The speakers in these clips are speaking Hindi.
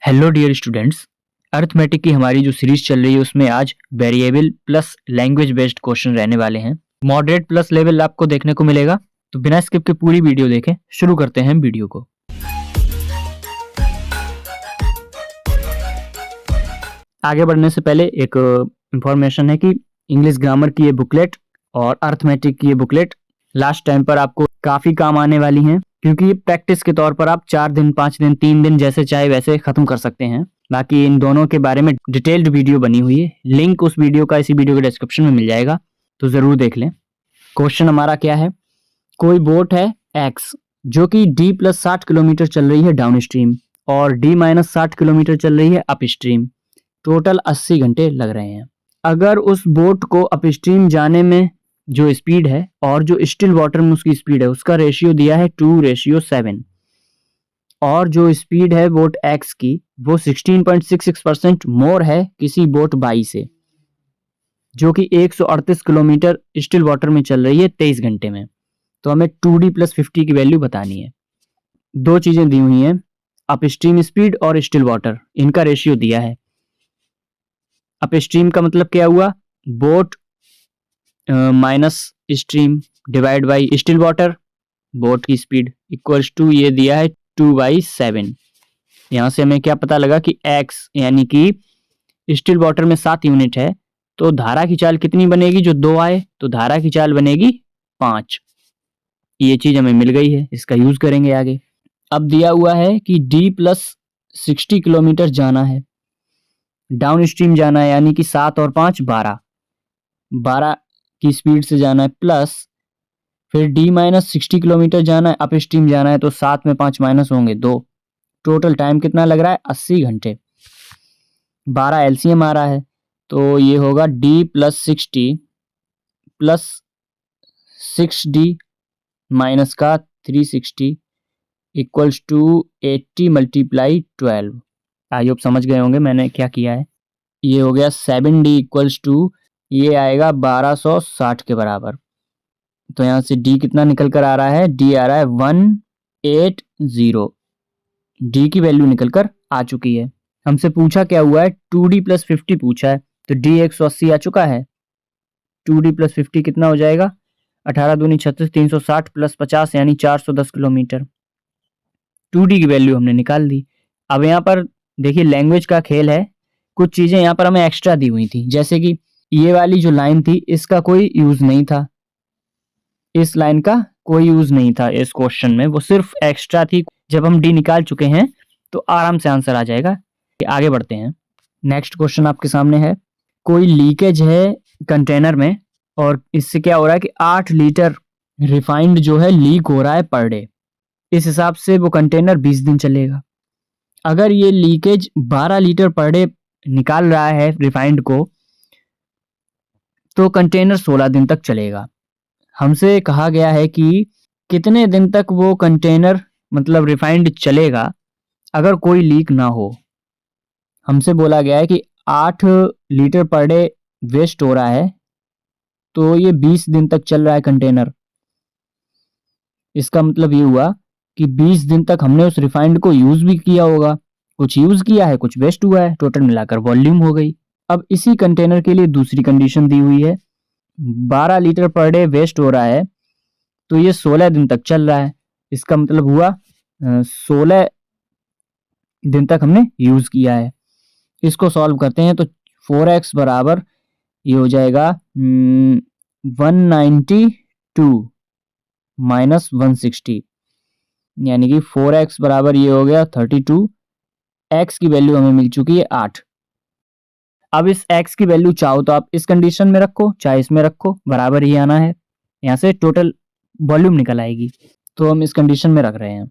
हेलो डियर स्टूडेंट्स, अर्थमेटिक की हमारी जो सीरीज चल रही है उसमें आज variable plus language based question रहने वाले हैं। मॉडरेट प्लस लेवल आपको देखने को मिलेगा, तो बिना स्किप के पूरी वीडियो देखें। शुरू करते हैं वीडियो को। आगे बढ़ने से पहले एक इंफॉर्मेशन है कि इंग्लिश ग्रामर की ये बुकलेट और अर्थमेटिक की ये बुकलेट लास्ट टाइम पर आपको काफी काम आने वाली हैं, क्योंकि ये प्रैक्टिस के तौर पर आप 4 दिन, 5 दिन, 3 दिन जैसे चाहे वैसे खत्म कर सकते हैं। बाकी इन दोनों के बारे में डिटेल्ड वीडियो बनी हुई है, लिंक उस वीडियो का इसी वीडियो के डिस्क्रिप्शन में मिल जाएगा, तो जरूर देख लें। क्वेश्चन हमारा क्या है, कोई बोट है एक्स जो कि डी प्लस 60 किलोमीटर चल रही है डाउन स्ट्रीम और डी माइनस 60 किलोमीटर चल रही है अप स्ट्रीम। टोटल 80 घंटे लग रहे हैं। अगर उस बोट को अप स्ट्रीम जाने में जो स्पीड है और जो स्टिल वाटर में उसकी स्पीड है उसका रेशियो दिया है 2:7 और जो स्पीड है बोट एक्स की वो 16.66% मोर है किसी बोट बाई से, जो कि 138 किलोमीटर स्टिल वाटर में चल रही है 23 घंटे में। तो हमें 2D + 50 की वैल्यू बतानी है। दो चीजें दी हुई हैं, अप स्ट्रीम स्पीड और स्टिल वाटर, इनका रेशियो दिया है। अप स्ट्रीम का मतलब क्या हुआ, boat minus stream divide by still water, boat की स्पीड इक्वल्स टू ये दिया है 2/7। यहां से हमें क्या पता लगा कि x यानी कि स्टिल वाटर में 7 यूनिट है, तो धारा की चाल कितनी बनेगी, जो 2 आए तो धारा की चाल बनेगी 5। ये चीज हमें मिल गई है, इसका यूज करेंगे आगे। अब दिया हुआ है कि d + 60 किलोमीटर जाना है, डाउन स्ट्रीम जाना है, यानी कि 7 और 5 12 की स्पीड से जाना है, प्लस फिर d - 60 किलोमीटर जाना है, अप स्ट्रीम जाना है, तो 7 में 5 माइनस होंगे 2। टोटल टाइम कितना लग रहा है, 80 घंटे। 12 एलसीएम आ रहा है, तो ये होगा d + 60 + 6d माइनस का 360 इक्वल्स टू 80 × 12। आई होप समझ गए होंगे मैंने क्या किया है। ये हो गया 7d इक्वल्स टू ये आएगा 1260 के बराबर। तो यहां से d कितना निकल कर आ रहा है, d आ रहा है 180। d की वैल्यू निकल कर आ चुकी है। हमसे पूछा क्या हुआ है, 2d + 50 पूछा है, तो d 180 आ चुका है। 2d + 50 कितना हो जाएगा, 18 दूनी 36, 360 + 50 यानी 410 किलोमीटर। 2d की वैल्यू हमने निकाल दी। अब यहाँ पर देखिए लैंग्वेज का खेल है, कुछ चीजें यहाँ पर हमें एक्स्ट्रा दी हुई थी, जैसे कि ये वाली जो लाइन थी इसका कोई यूज नहीं था, इस लाइन का कोई यूज नहीं था इस क्वेश्चन में, वो सिर्फ एक्स्ट्रा थी। जब हम डी निकाल चुके हैं तो आराम से आंसर आ जाएगा। आगे बढ़ते हैं। नेक्स्ट क्वेश्चन आपके सामने है, कोई लीकेज है कंटेनर में और इससे क्या हो रहा है कि 8 लीटर रिफाइंड जो है लीक हो रहा है पर डे। इस हिसाब से वो कंटेनर 20 दिन चलेगा। अगर ये लीकेज 12 लीटर पर डे निकाल रहा है रिफाइंड को, तो कंटेनर 16 दिन तक चलेगा। हमसे कहा गया है कि कितने दिन तक वो कंटेनर मतलब रिफाइंड चलेगा अगर कोई लीक ना हो। हमसे बोला गया है कि 8 लीटर पर डे वेस्ट हो रहा है, तो ये 20 दिन तक चल रहा है कंटेनर। इसका मतलब ये हुआ कि 20 दिन तक हमने उस रिफाइंड को यूज भी किया होगा, कुछ यूज किया है, कुछ वेस्ट हुआ है, टोटल मिलाकर वॉल्यूम हो गई। अब इसी कंटेनर के लिए दूसरी कंडीशन दी हुई है, 12 लीटर पर डे वेस्ट हो रहा है, तो ये 16 दिन तक चल रहा है। इसका मतलब हुआ 16 दिन तक हमने यूज किया है। इसको सॉल्व करते हैं तो 4x बराबर ये हो जाएगा 192 - 160, यानी कि 4x बराबर ये हो गया 32। x की वैल्यू हमें मिल चुकी है 8। अब इस x की वैल्यू चाहो तो आप इस कंडीशन में रखो, चाहे इसमें रखो, बराबर ही आना है। यहाँ से टोटल वॉल्यूम निकल आएगी, तो हम इस कंडीशन में रख रहे हैं।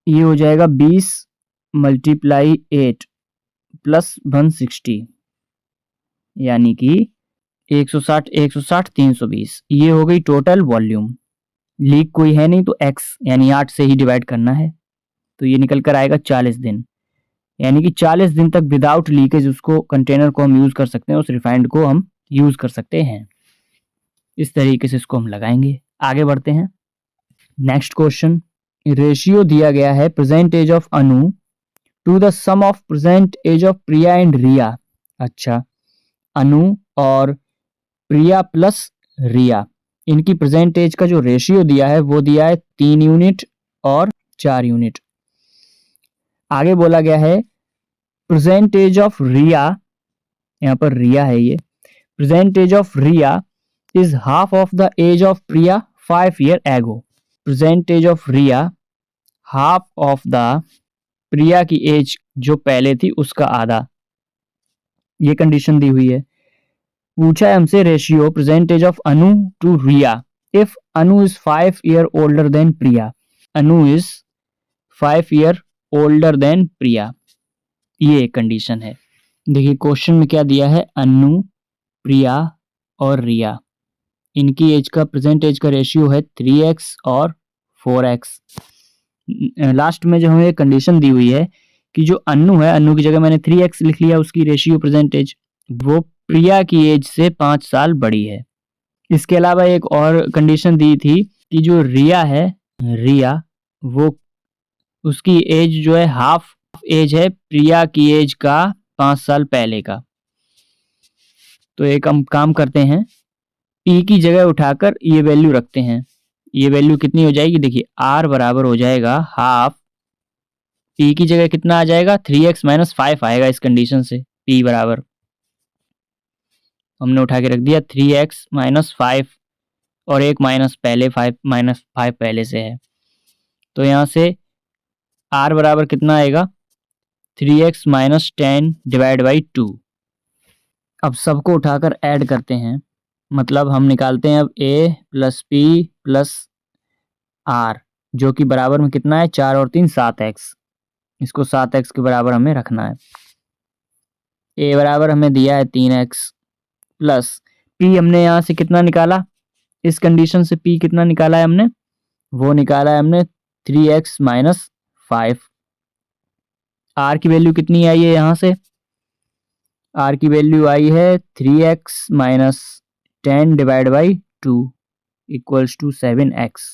ये हो जाएगा 20 × 8 + 160, यानी कि 160 160 320। ये हो गई टोटल वॉल्यूम। लीक कोई है नहीं तो x यानी 8 से ही डिवाइड करना है, तो ये निकल कर आएगा 40 दिन, यानी कि 40 दिन तक विदाउट लीकेज उसको कंटेनर को हम यूज कर सकते हैं, उस रिफाइंड को हम यूज कर सकते हैं। इस तरीके से इसको हम लगाएंगे। आगे बढ़ते हैं। नेक्स्ट क्वेश्चन, रेशियो दिया गया है present age of Anu to the sum of present age of Priya and Riya. अच्छा, अनु और प्रिया प्लस रिया, इनकी प्रेजेंट एज का जो रेशियो दिया है वो दिया है 3 यूनिट और 4 यूनिट। आगे बोला गया है प्रेजेंट एज ऑफ रिया, यहाँ पर रिया है ये, present age of Riya is half of the age of Priya 5 year ago. Present age of Riya half of the Priya की एज जो पहले थी उसका आधा, ये कंडीशन दी हुई है। पूछा है हमसे ratio present age of Anu to Riya if Anu is 5 year older than Priya. Anu is 5 year older than Priya, ये एक कंडीशन है। देखिए क्वेश्चन में क्या दिया है, अनु, प्रिया और रिया, इनकी एज का प्रेजेंट एज का रेशियो है 3x और 4x। लास्ट में जो हमें कंडीशन दी हुई है कि जो अनु है, अनु की जगह मैंने 3x लिख लिया, उसकी रेशियो प्रेजेंट एज वो प्रिया की एज से 5 साल बड़ी है। इसके अलावा एक और कंडीशन दी थी कि जो रिया है, रिया वो उसकी एज जो है हाफ एज है प्रिया की एज का 5 साल पहले का। तो एक हम काम करते हैं, पी की जगह उठाकर ये वैल्यू रखते हैं। ये वैल्यू कितनी हो जाएगी, देखिए आर बराबर हो जाएगा हाफ, पी की जगह कितना आ जाएगा 3x माइनस 5 आएगा इस कंडीशन से, पी बराबर हमने उठा के रख दिया 3x माइनस 5 और एक माइनस पहले 5 माइनस 5 पहले से है, तो यहाँ से r बराबर कितना आएगा 3x माइनस 10 डिवाइड बाई 2। अब सबको उठाकर ऐड करते हैं, मतलब हम निकालते हैं अब a plus p plus r, जो कि बराबर में कितना है 4 और 3 7x, इसको 7x के बराबर हमें रखना है। a बराबर हमें दिया है 3x प्लस p हमने यहाँ से कितना निकाला, इस कंडीशन से p कितना निकाला है हमने, वो निकाला है हमने 3x माइनस 5। r की वैल्यू कितनी आई है, यहाँ से r की वैल्यू आई है 3x minus 10 divide by 2 equals to 7x।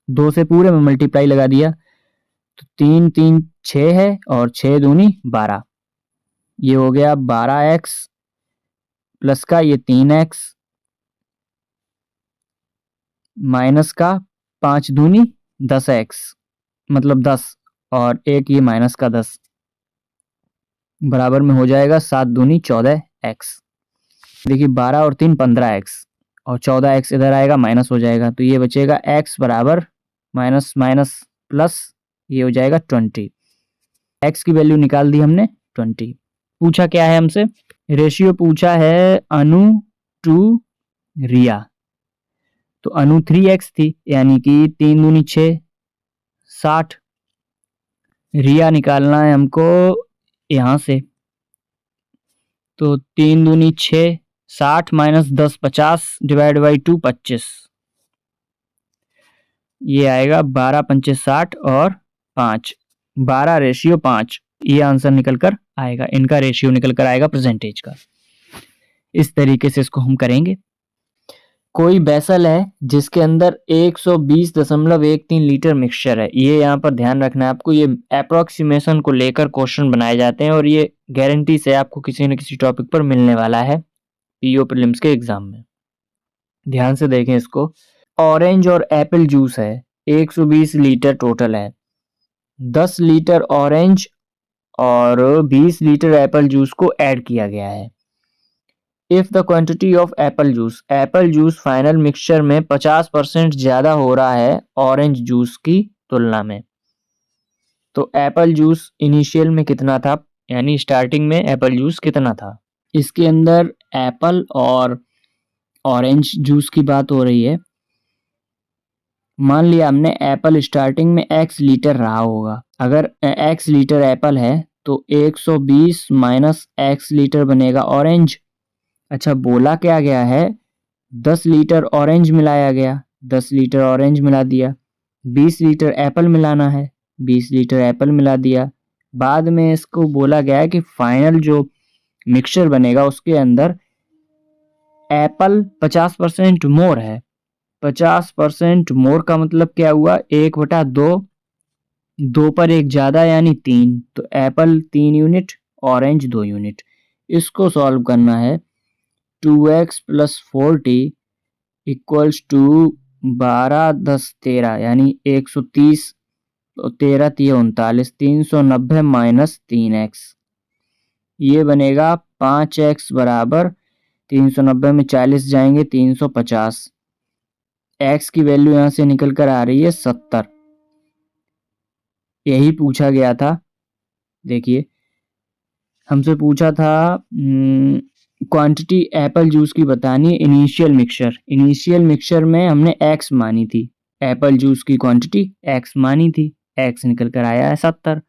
2 से पूरे में मल्टीप्लाई लगा दिया तो 3 3 6 है और 6 दूनी 12, ये हो गया 12x प्लस का ये 3x माइनस का 5 दूनी 10x, मतलब 10 और एक ये माइनस का 10, बराबर में हो जाएगा 7 दूनी 14x। देखिए 12 और 3 15x और 14x इधर आएगा माइनस हो जाएगा, तो ये बचेगा x बराबर माइनस माइनस प्लस, ये हो जाएगा 20। x की वैल्यू निकाल दी हमने 20। पूछा क्या है हमसे, रेशियो पूछा है अनु टू रिया, तो अनु 3x थी यानी कि 3 दूनी 6 60, रिया निकालना है हमको यहाँ से, तो 3 दूनी 6 60 माइनस 10 50 डिवाइड बाई 2 25, ये आएगा 12 पंचे 60 और 5, 12 रेशियो 5, ये आंसर निकल कर आएगा, इनका रेशियो निकल कर आएगा परसेंटेज का। इस तरीके से इसको हम करेंगे। कोई बेसल है जिसके अंदर 120.13 लीटर मिक्सचर है, ये यहाँ पर ध्यान रखना है आपको, ये अप्रोक्सीमेशन को लेकर क्वेश्चन बनाए जाते हैं और ये गारंटी से आपको किसी न किसी टॉपिक पर मिलने वाला है पीओ प्रीलिम्स के एग्जाम में। ध्यान से देखें इसको, ऑरेंज और एप्पल जूस है, 120 लीटर टोटल है, 10 लीटर ऑरेंज और 20 लीटर एप्पल जूस को ऐड किया गया है। If the quantity of Apple juice final mixture में 50% ज्यादा हो रहा है ऑरेंज जूस की तुलना में, तो एप्पल जूस इनिशियल में कितना था, यानी स्टार्टिंग में एप्पल जूस कितना था। इसके अंदर एप्पल और ऑरेंज जूस की बात हो रही है। मान लिया हमने एप्पल स्टार्टिंग में x लीटर रहा होगा, अगर x लीटर एप्पल है तो 120 माइनस x लीटर बनेगा ऑरेंज। अच्छा, बोला क्या गया है 10 लीटर ऑरेंज मिलाया गया, 10 लीटर ऑरेंज मिला दिया, 20 लीटर एप्पल मिलाना है, 20 लीटर एप्पल मिला दिया। बाद में इसको बोला गया है कि फाइनल जो मिक्सचर बनेगा उसके अंदर एप्पल 50% मोर है। 50% मोर का मतलब क्या हुआ, 1/2 2 पर 1 ज़्यादा यानी 3, तो एप्पल 3 यूनिट, ऑरेंज 2 यूनिट। इसको सॉल्व करना है। 2x + 4t इक्वल्स टू 12 10 13 यानी 130, तो 13 3 39, 390 माइनस 3x, ये बनेगा 5x बराबर 390 में 40 जाएंगे 350। x की वैल्यू यहाँ से निकल कर आ रही है 70। यही पूछा गया था। देखिए हमसे पूछा था क्वांटिटी एप्पल जूस की बतानी, इनिशियल मिक्सचर में हमने x मानी थी, एप्पल जूस की क्वांटिटी x मानी थी, x निकल कर आया है 70।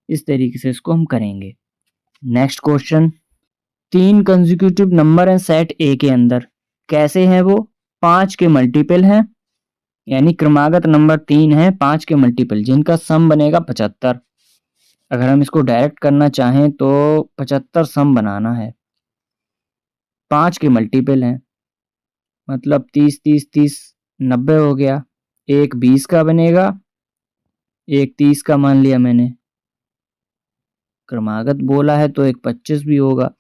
इस तरीके से इसको हम करेंगे। नेक्स्ट क्वेश्चन, 3 कंसेक्यूटिव नंबर हैं सेट ए के अंदर, कैसे हैं वो? 5 के मल्टीपल हैं, यानी क्रमागत नंबर 3 है 5 के मल्टीपल, जिनका सम बनेगा 75। अगर हम इसको डायरेक्ट करना चाहें तो 75 सम बनाना है। 5 के मल्टीपल हैं, मतलब 30 30 30 90 हो गया। एक 20 का बनेगा, एक 30 का मान लिया मैंने, क्रमागत बोला है तो एक 25 भी होगा।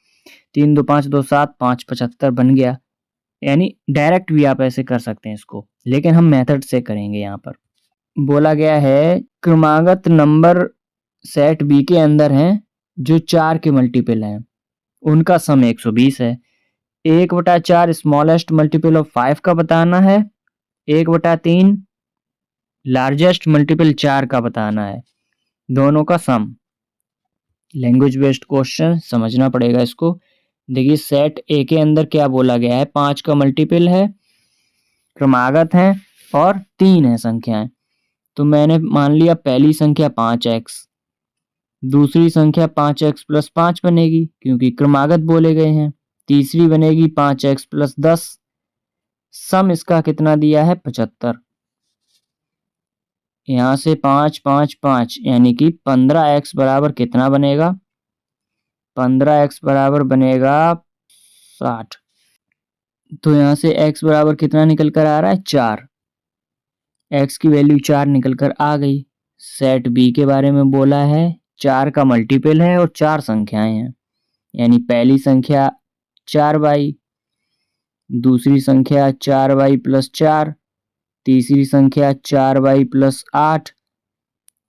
3 2 5 2 7 5 75 बन गया। यानी डायरेक्ट भी आप ऐसे कर सकते हैं इसको, लेकिन हम मेथड से करेंगे। यहाँ पर बोला गया है क्रमागत नंबर सेट बी के अंदर हैं जो 4 के मल्टीपल हैं, उनका सम 120 है। 1/4 स्मॉलेस्ट मल्टीपल ऑफ 5 का बताना है, 1/3 लार्जेस्ट मल्टीपल 4 का बताना है, दोनों का सम। लैंग्वेज बेस्ड क्वेश्चन, समझना पड़ेगा इसको। देखिए सेट ए के अंदर क्या बोला गया है, 5 का मल्टीपल है, क्रमागत है और 3 है संख्याएं। तो मैंने मान लिया पहली संख्या 5x, दूसरी संख्या 5x + 5 बनेगी क्योंकि क्रमागत बोले गए हैं, तीसरी बनेगी 5x + 10, सम इसका कितना दिया है 75। यहाँ से 5 5 5 यानी कि 15x बराबर कितना बनेगा, 15x बराबर बनेगा 60। तो यहाँ से x बराबर कितना निकल कर आ रहा है 4, x की वैल्यू 4 निकल कर आ गई। सेट बी के बारे में बोला है 4 का मल्टीपल है और 4 संख्याएं हैं, यानी पहली संख्या 4y, दूसरी संख्या 4y + 4, तीसरी संख्या 4y + 8,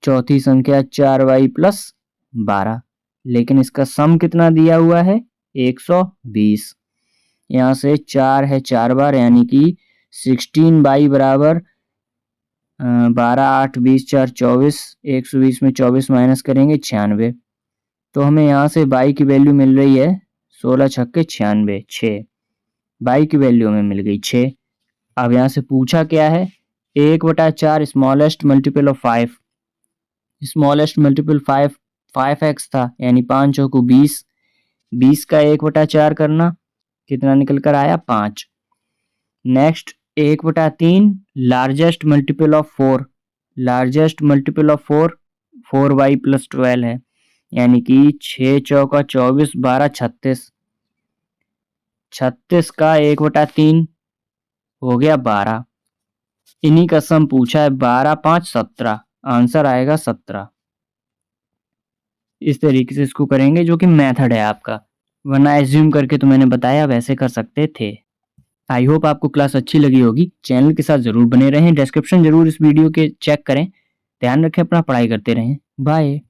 चौथी संख्या 4y + 12। लेकिन इसका सम कितना दिया हुआ है 120। यहाँ से 4 है 4 बार, यानी कि 16y बराबर 12 8 20 4 24, 120 में 24 माइनस करेंगे 96। तो हमें यहाँ से y की वैल्यू मिल रही है 16 छक्के 96, 6। y की वैल्यू हमें मिल गई 6। अब यहाँ से पूछा क्या है, 1/4 smallest multiple of 5, smallest multiple 5x था, यानी 5 चौको 20, 20 का 1/4 करना, कितना निकल कर आया 5। Next 1/3 largest multiple of 4, largest multiple of 4y + 12 है, यानी कि 6 चौका 24 12 36, 36 का 1/3 हो गया 12। इन्हीं का सम पूछा है, 12 5 17, आंसर आएगा 17। इस तरीके से इसको करेंगे, जो कि मेथड है आपका, वरना एज्यूम करके तो मैंने बताया वैसे कर सकते थे। आई होप आपको क्लास अच्छी लगी होगी। चैनल के साथ जरूर बने रहें, डिस्क्रिप्शन जरूर इस वीडियो के चेक करें। ध्यान रखें अपना, पढ़ाई करते रहें। बाय।